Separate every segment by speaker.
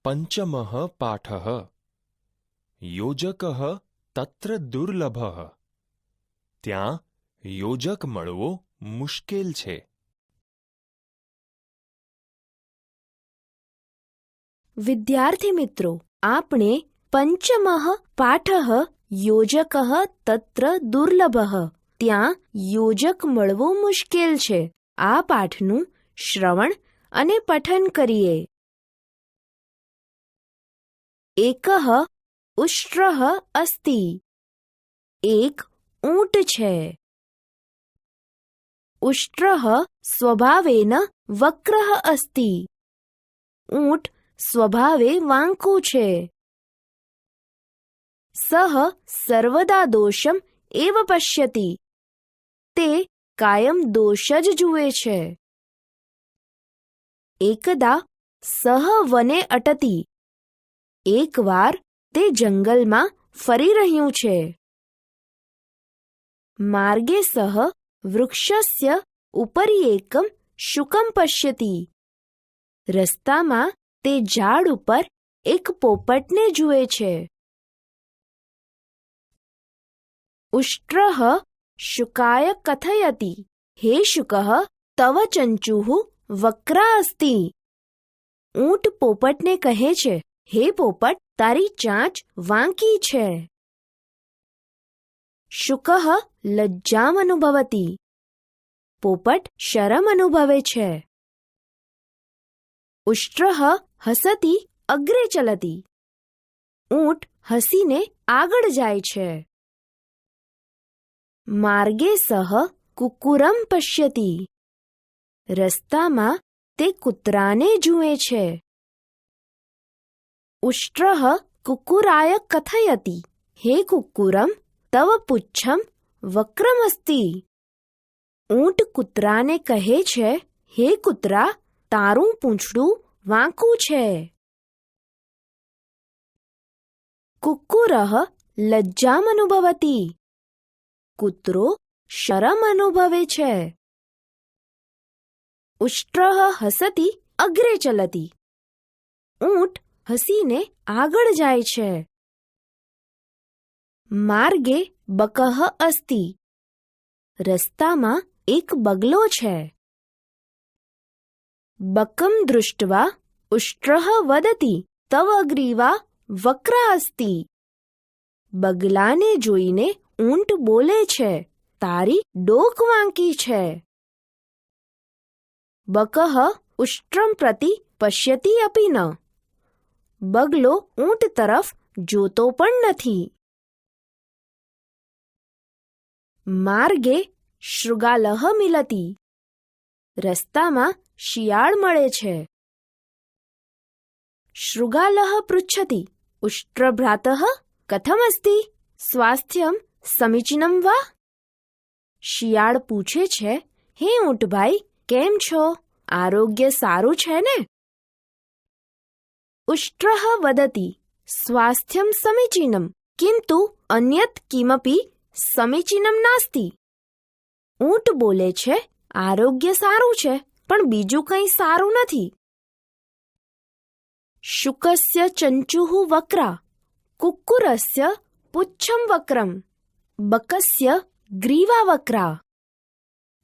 Speaker 1: પંચમઃ પાઠઃ યોજકઃ તત્ર દુર્લભઃ. ત્યાં યોજક મળવો મુશ્કેલ છે.
Speaker 2: વિદ્યાર્થી મિત્રો, આપણે પંચમઃ પાઠઃ યોજકઃ તત્ર દુર્લભઃ, ત્યાં યોજક મળવો મુશ્કેલ છે, આ પાઠનું શ્રવણ અને પઠન કરીએ. એકઃ ઉષ્ટ્રઃ અસ્તિ. એક ઊંટ છે. ઉષ્ટ્રઃ સ્વભાવેન વક્રઃ અસ્તિ. ઊંટ સ્વભાવે વાંકું છે. સઃ સર્વદા દોષમ એવ પશ્યતિ. તે કાયમ દોષ જ જુએ છે. એકદા સઃ વને અટતિ. એકવાર તે જંગલમાં ફરી રહ્યું છે. માર્ગે સઃ વૃક્ષસ્ય ઉપરી એકમ શુકમ પશ્યતિ. રસ્તામાં તે ઝાડ ઉપર એક પોપટને જુએ છે. ઉષ્ટ્રઃ શુકાય કથયતિ. હે શુકઃ, તવ ચંચુઃ વક્રા અસ્તિ. ઊંટ પોપટને કહે છે, હે પોપટ, તારી ચાંચ વાંકી છે. શુકઃ લજ્જામ અનુભવતિ. પોપટ શરમ અનુભવે છે. ઉષ્ટ્રઃ હસતિ અગ્રે ચલતિ. ઊંટ હસીને આગળ જાય છે. માર્ગે સઃ કુક્કુરમ પશ્યતિ. રસ્તામાં તે કૂતરાને જુએ છે. ઉષ્ટ્રઃ કુક્કુરાય કથયતિ. હે કુક્કુરમ, તવ પુચ્છમ વક્રમસ્તિ. ઊંટ કૂતરાને કહે છે, હે કૂતરા, તારું પૂંછડું વાંકું છે. કુક્કુરઃ લજ્જામ અનુભવતિ. કૂતરો શરમ અનુભવે છે. ઉષ્ટ્રઃ હસતિ અગ્રે ચલતિ. ઊંટ હસીને આગળ જાય છે. માર્ગે બકઃ અસ્તિ. રસ્તામાં એક બગલો છે. બકમ દૃષ્ટવા ઉષ્ટ્રઃ વદતિ તવ ગ્રીવા વક્રા અસ્તિ. બગલાને જોઈને ઊંટ બોલે છે, તારી ડોક વાંકી છે. બકઃ ઉષ્ટ્રમ પ્રતિ પશ્યતિ અપી ન. બગલો ઊંટ તરફ જોતો પણ નથી. માર્ગે શૃગાલઃ મિલતિ. રસ્તામાં શિયાળ મળે છે. શૃગાલઃ પૃચ્છતિ, ઉષ્ટ્રભ્રાતઃ કથમસ્તિ? સ્વાસ્થ્યમ સમીચીનમ વા? શિયાળ પૂછે છે, હે ઊંટભાઈ, કેમ છો? આરોગ્ય સારું છે ને? ઉષ્ટ્રઃ વદતિ, સ્વાસ્થ્યમ સમીચીનમ કિંતુ અન્યત કિમપી સમીચીનમ નાસ્તિ. ઊંટ બોલે છે, આરોગ્ય સારું છે, પણ બીજું કંઈ સારું નથી. શુકસ્ય ચંચુઃ વક્રા, કુક્કુરસ્ય પુચ્છમ વક્રમ, બકસ્ય ગ્રીવા વક્રા.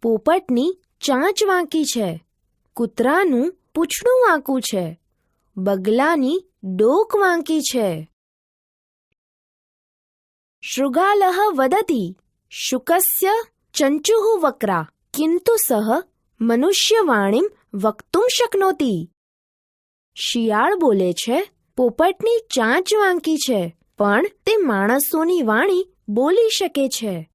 Speaker 2: પોપટની ચાંચ વાંકી છે. કૂતરાનું પૂંછડું વાંકું છે. બગલાની ડોક વાંકી છે. શૃગાલઃ વદતિ, શુકસ્ય ચંચુઃ વક્રા કિંતુ સઃ મનુષ્યવાણીમ વક્તુમ શક્નોતિ. શિયાળ બોલે છે, પોપટની ચાંચ વાંકી છે, પણ તે માણસોની વાણી બોલી શકે છે.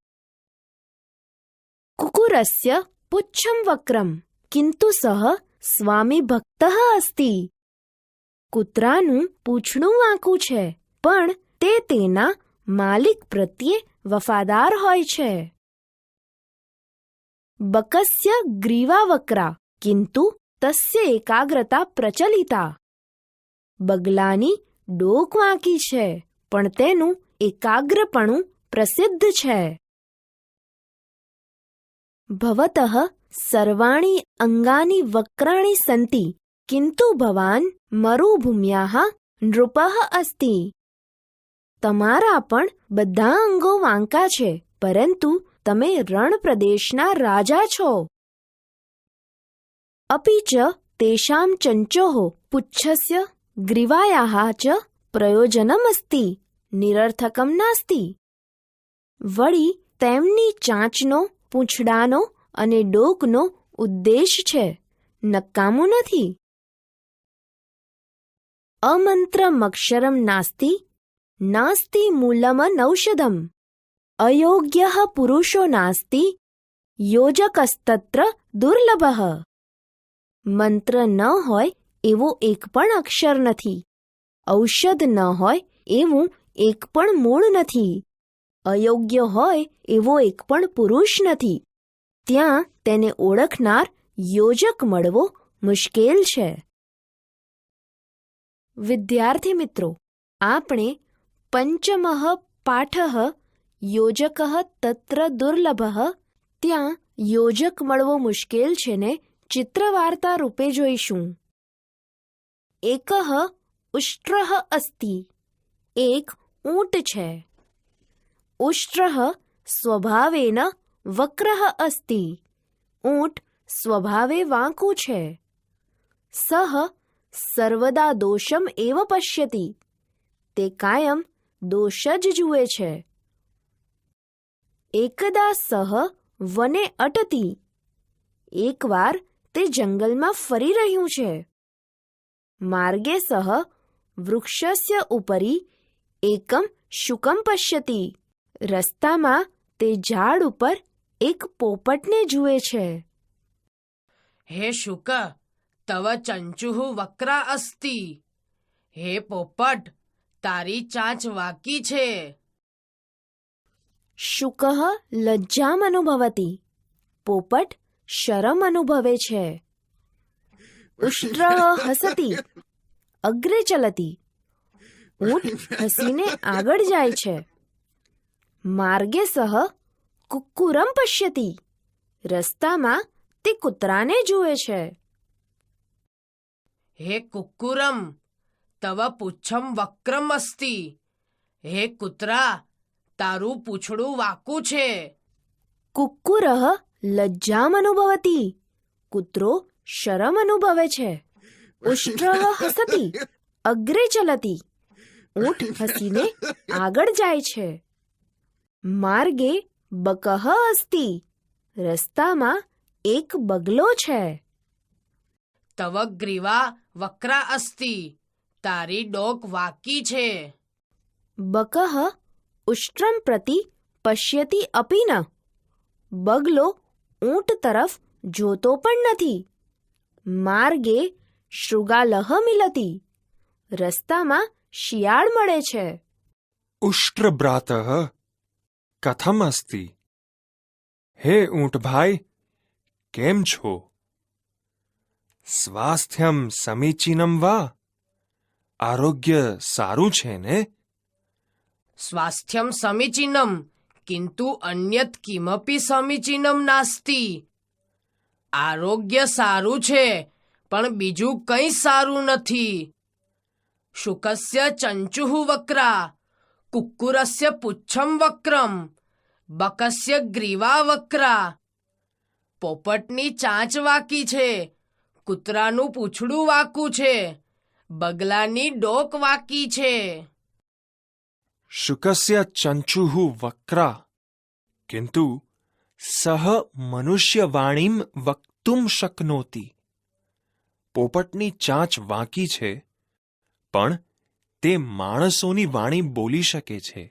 Speaker 2: કુક્કુરસ્ય પુચ્છમ વક્રમ કિંતુ સઃ સ્વામી ભક્તઃ અસ્તિ. કૂતરાનું પૂંછડું વાંકું છે, પણ તે તેના માલિક પ્રત્યે વફાદાર હોય છે. બકસ્ય ગ્રીવા વક્રા કિંતુ તસ્ય એકાગ્રતા પ્રચલિતા. બગલાની ડોક વાંકી છે, પણ તેનું એકાગ્રપણું પ્રસિદ્ધ છે. ભવતઃ સર્વાણી અંગાની વક્રાણી સંતિ किन्तु भवान् मरुभूम्याः नृपः अस्ति. તમારા પણ બધા અંગો વાંકા છે, પરંતુ તમે રણ પ્રદેશના રાજા છો. अपि च तेषां चञ्चोः पुच्छस्य ग्रीवायाः च प्रयोजनमस्ति, निरर्थकं नास्ति. વળી તેમની ચાંચનો, પૂંછડાનો અને ડોકનો ઉદ્દેશ છે, નકામું નથી. અમંત્રમક્ષરમ નાસ્તિ, નાસ્તિ મૂલમનૌષધમ. અયોગ્યઃ પુરુષો નાસ્તિ, યોજકસ્તત્ર દુર્લભઃ. મંત્ર ન હોય એવો એક પણ અક્ષર નથી, ઔષધ ન હોય એવું એક પણ મૂળ નથી, અયોગ્ય હોય એવો એક પણ પુરુષ નથી. ત્યાં તેને ઓળખનાર યોજક મળવો મુશ્કેલ છે. વિદ્યાર્થી મિત્રો, આપણે પંચમઃ પાઠઃ યોજકઃ તત્ર દુર્લભઃ, ત્યાં યોજક મળવો મુશ્કેલ છે ને ચિત્રવાર્તા રૂપે જોઈશું. એકઃ ઉષ્ટ્રઃ અસ્તિ, એક ઊંટ છે. ઉષ્ટ્રઃ સ્વભાવેન વક્રઃ અસ્તિ, ઊંટ સ્વભાવે વાંકું છે. સઃ સર્વદા દોષમ એવ પશ્યતિ, તે કાયમ દોષ જ જુએ છે. એકદા સઃ વને અટતિ, એકવાર તે જંગલમાં ફરી રહ્યું છે. માર્ગે સઃ વૃક્ષસ્ય ઉપરી એકમ શુકમ પશ્યતિ, રસ્તામાં તે ઝાડ ઉપર એક પોપટને જુએ છે.
Speaker 3: હે શુક, તવ ચંચુઃ વક્રા અસ્તિ. હે પોપટ, તારી ચાંચ વાકી છે.
Speaker 2: શુકઃ લજ્જામ અનુભવતિ, પોપટ શરમ અનુભવે છે. ઉષ્ટ્રઃ હસતિ, અગ્રે ચલતિ, ઊંટ હસીને આગળ જાય છે. માર્ગે સહ કુક્કુરમ પશ્યતિ, રસ્તામાં તે કૂતરાને જુએ છે.
Speaker 3: હે કુક્કુરમ, તવ પુચ્છમ વક્રમ અસ્તિ. હે કૂતરા, તારું પૂંછડું વાંકું છે.
Speaker 2: કુક્કુરઃ લજ્જામ અનુભવતિ, કૂતરો શરમ અનુભવે છે. ઉષ્ટ્રઃ હસતિ, અગ્રે ચલતિ, ઊંટ હસીને આગળ જાય છે. માર્ગે બકઃ અસ્તિ, રસ્તામાં એક બગલો છે.
Speaker 3: તવ ગ્રીવા વક્રા અસ્તિ, તારી ડોક વાકી છે.
Speaker 2: બકઃ ઉષ્ટ્રમ પ્રતિ પશ્યતિ અપિ ન, બગલો ઊંટ તરફ જોતો પણ નથી. માર્ગે શૃગાલઃ મિલતિ, રસ્તામાં શિયાળ મળે છે.
Speaker 1: ઉષ્ટ્રભ્રાતઃ કથમ અસ્તિ. હે ઊંટભાઈ, કેમ છો? સ્વાસ્થ્યમ સમીચીનમ વા? આરોગ્ય સારું છે ને?
Speaker 3: સ્વાસ્થ્યમ સમીચીનમ, કિંતુ અન્યત કિમપી સમીચીનમ નાસ્તિ. આરોગ્ય સારું છે, પણ બીજું કંઈ સારું નથી. શુકસ્ય ચંચુઃ વક્રા, કુક્કુરસ્ય પુચ્છમ વક્રમ, બકસ્ય ગ્રીવા વક્રા. પોપટની ચાંચ વાકી છે, કૂતરાનું પૂંછડું વાંકું છે, બગલાની ડોક વાકી છે.
Speaker 1: શુકસ્ય ચંચુઃ વક્રા, કિંતુ સહ મનુષ્યવાણીમ વક્તુમ શક્નોતિ. પોપટની ચાંચ વાંકી છે, પણ તે માણસોની વાણી બોલી શકે છે.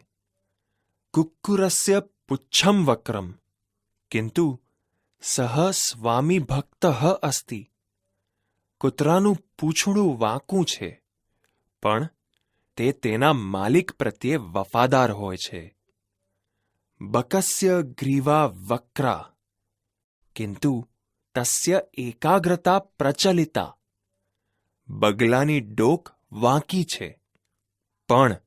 Speaker 1: કુક્કુરસ્ય પુચ્છમ વક્રમ, કિંતુ સહ સ્વામી ભક્તઃ અસ્તિ. કૂતરાનું પૂંછડું વાંકું છે, પણ તે તેના માલિક પ્રત્યે વફાદાર હોય છે. બકસ્ય ગ્રીવા વક્રા, કિંતુ તસ્ય એકાગ્રતા પ્રચલિતા. બગલાની ડોક વાંકી છે, પણ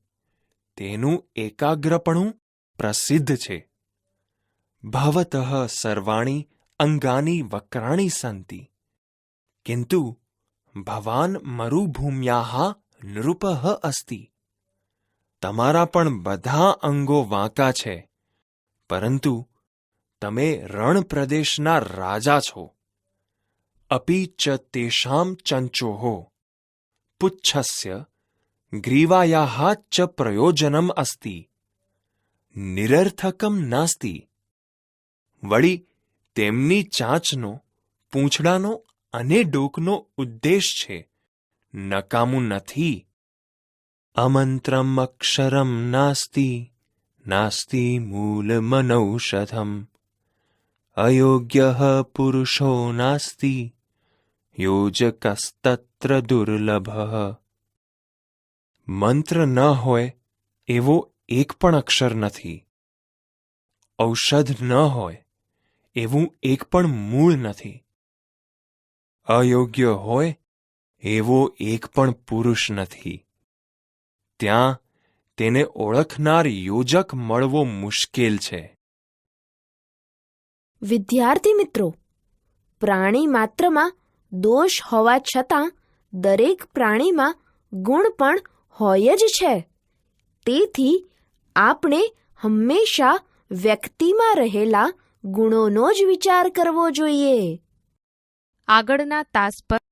Speaker 1: તેનું એકાગ્રપણું પ્રસિદ્ધ છે. ભવતઃ સર્વાણી અંગાની વક્રાણી સંતિ, કિંતુ ભવાન મરુભૂમ્યાઃ નૃપઃ અસ્તિ. તમારા પણ બધા અંગો વાંકા છે, પરંતુ તમે રણ પ્રદેશના રાજા છો. અપી ચ તેષાં ચંચોઃ પુચ્છસ્ય ગ્રીવાયાઃ ચ પ્રયોજનમ અસ્તિ. નિરર્થકમ નાસ્તિ. વળી તેમની ચાંચનો, પૂંછડાનો અને ડોકનો ઉદ્દેશ છે, નકામું નથી. અમંત્રમ અક્ષરમ નાસ્તિ, નાસ્તિ મૂલમનૌષધમ. અયોગ્યઃ પુરુષો નાસ્તિ, યોજકસ્તત્ર દુર્લભઃ. મંત્ર ન હોય એવો એક પણ અક્ષર નથી. ઔષધ ન હોય એવું એક પણ મૂળ નથી. અયોગ્ય હોય એવો એક પણ પુરુષ નથી. ત્યાં તેને ઓળખનાર યોજક મળવો મુશ્કેલ છે.
Speaker 2: વિદ્યાર્થી મિત્રો, પ્રાણી માત્રમાં દોષ હોવા છતાં દરેક પ્રાણીમાં ગુણ પણ હોય જ છે. તેથી આપણે હંમેશા વ્યક્તિમાં રહેલા ગુણોનો જ વિચાર કરવો જોઈએ.
Speaker 4: આગળના તાસ પર